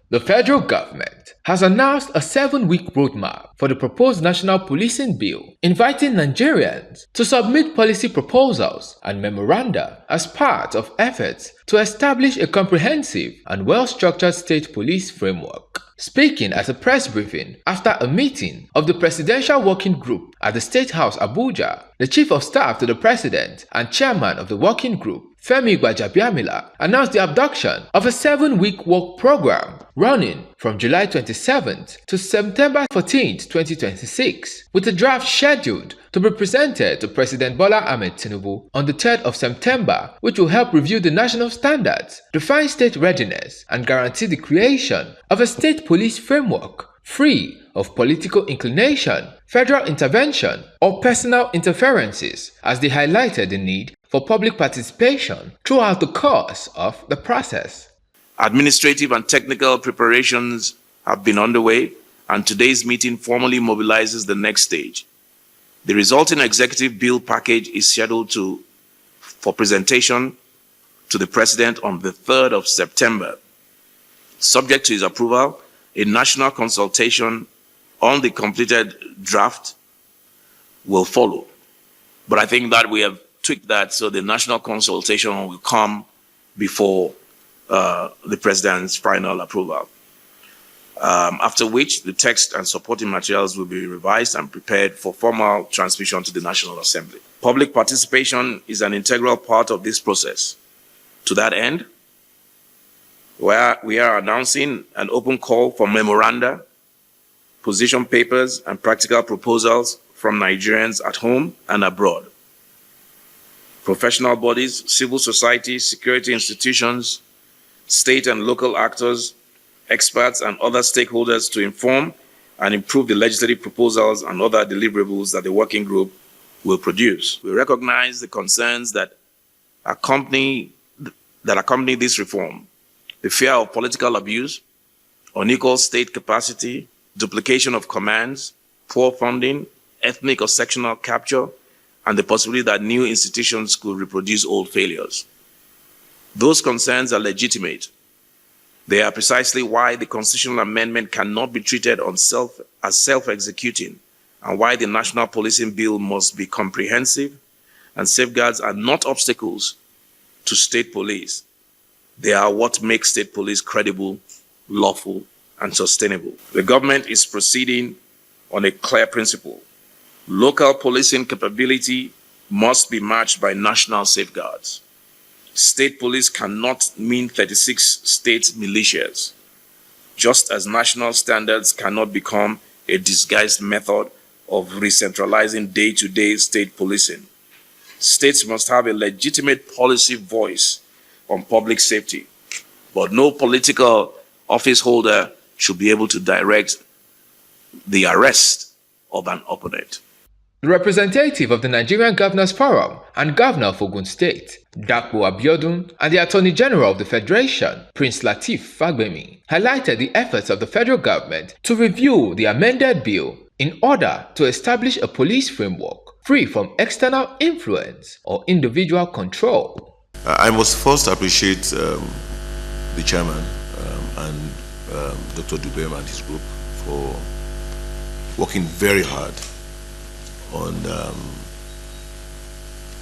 The federal government has announced a 7-week roadmap for the proposed National Policing Bill, inviting Nigerians to submit policy proposals and memoranda as part of efforts to establish a comprehensive and well-structured state police framework. Speaking at a press briefing after a meeting of the Presidential Working Group at the State House Abuja, the Chief of Staff to the President and Chairman of the Working Group, Femi Gbajabiamila, announced the abduction of a 7-week work program running from July 27th to September 14th, 2026, with a draft scheduled to be presented to President Bola Ahmed Tinubu on the 3rd of September, which will help review the national standards, define state readiness, and guarantee the creation of a state police framework free of political inclination, federal intervention, or personal interferences, as they highlighted the need for public participation throughout the course of the process. Administrative and technical preparations have been underway, and today's meeting formally mobilizes the next stage. The resulting executive bill package is scheduled for presentation to the President on the 3rd of September. Subject to his approval, a national consultation on the completed draft will follow. But I think that we have tweaked that so the national consultation will come before the President's final approval. After which, the text and supporting materials will be revised and prepared for formal transmission to the National Assembly. Public participation is an integral part of this process. To that end, we are announcing an open call for memoranda, position papers, and practical proposals from Nigerians at home and abroad. Professional bodies, civil society, security institutions, state and local actors, experts, and other stakeholders to inform and improve the legislative proposals and other deliverables that the working group will produce. We recognize the concerns that accompany this reform: the fear of political abuse, unequal state capacity, duplication of commands, poor funding, ethnic or sectional capture, and the possibility that new institutions could reproduce old failures. Those concerns are legitimate. They are precisely why the constitutional amendment cannot be treated as self-executing, and why the National Policing Bill must be comprehensive, and safeguards are not obstacles to state police. They are what makes state police credible, lawful, and sustainable. The government is proceeding on a clear principle. Local policing capability must be matched by national safeguards. State police cannot mean 36 state militias, just as national standards cannot become a disguised method of re-centralizing day-to-day state policing. States must have a legitimate policy voice on public safety, but no political office holder should be able to direct the arrest of an opponent. The representative of the Nigerian Governors Forum and Governor of Ogun State, Dapo Abiodun, and the Attorney General of the Federation, Prince Lateef Fagbemi, highlighted the efforts of the federal government to review the amended bill in order to establish a police framework free from external influence or individual control. I must first appreciate the chairman and Dr. Dubem and his group for working very hard on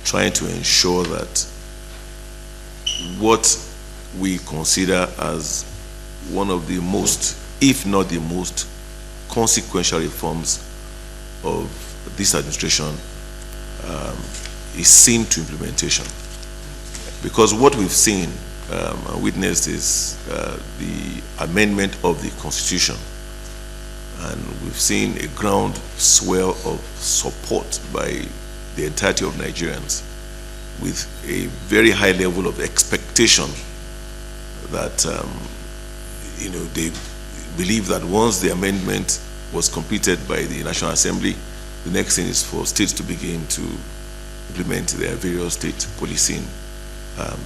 trying to ensure that what we consider as one of the most, if not the most, consequential reforms of this administration is seen to implementation. Because what we've seen and witnessed is the amendment of the Constitution, and we've seen a groundswell of support by the entirety of Nigerians, with a very high level of expectation that they believe that once the amendment was completed by the National Assembly, the next thing is for states to begin to implement their various state policing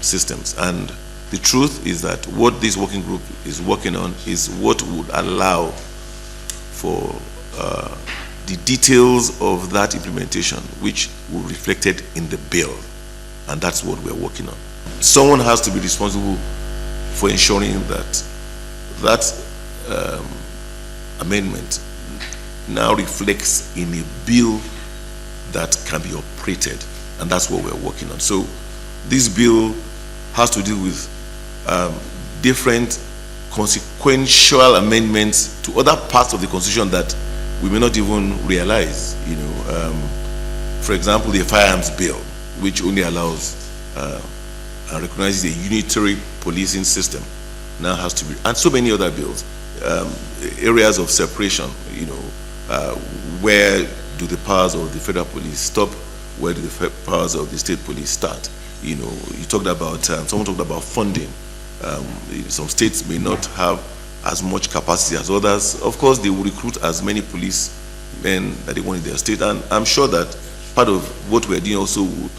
systems. And the truth is that what this working group is working on is what would allow for the details of that implementation, which will be reflected in the bill. And that's what we're working on. Someone has to be responsible for ensuring that that amendment now reflects in a bill that can be operated, and that's what we're working on. So this bill has to do with different consequential amendments to other parts of the Constitution that we may not even realize. For example, the firearms bill, which only allows and recognizes a unitary policing system, now has to be, and so many other bills, areas of separation. Where do the powers of the federal police stop? Where do the powers of the state police start? You talked about, someone talked about funding. Some states may not have as much capacity as others. Of course, they will recruit as many policemen that they want in their state, and I'm sure that part of what we're doing also would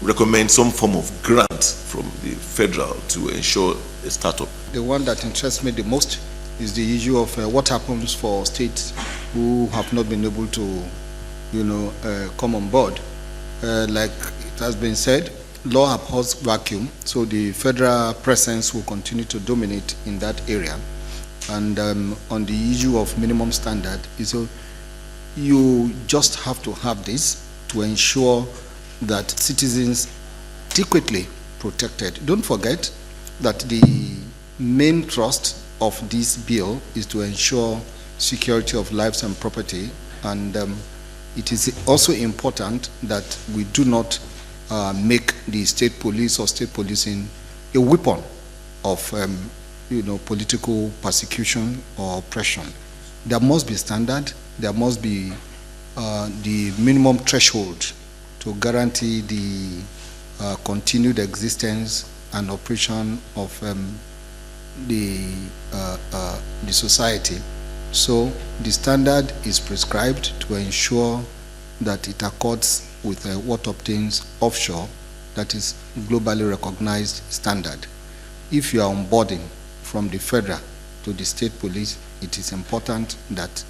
recommend some form of grant from the federal to ensure a startup. The one that interests me the most is the issue of what happens for states who have not been able to, come on board. Like it has been said, law abhors vacuum, so the federal presence will continue to dominate in that area. And on the issue of minimum standard, you just have to have this to ensure that citizens adequately protected. Don't forget that the main thrust of this bill is to ensure security of lives and property, and it is also important that we do not make the state police or state policing a weapon of political persecution or oppression. There must be standard, there must be the minimum threshold to guarantee the continued existence and operation of the society. So the standard is prescribed to ensure that it accords with what obtains offshore, that is globally recognized standard. If you are onboarding from the federal to the state police, it is important that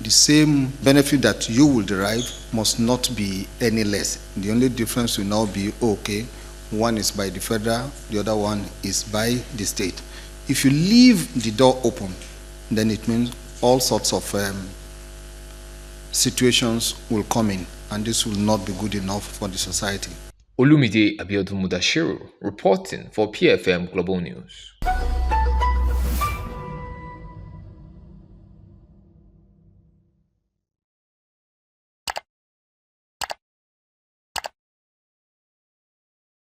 the same benefit that you will derive must not be any less. The only difference will now be, okay, one is by the federal, the other one is by the state. If you leave the door open, then it means all sorts of situations will come in, and this will not be good enough for the society. Olumide Abiodun Mudashiru reporting for PFM Global News.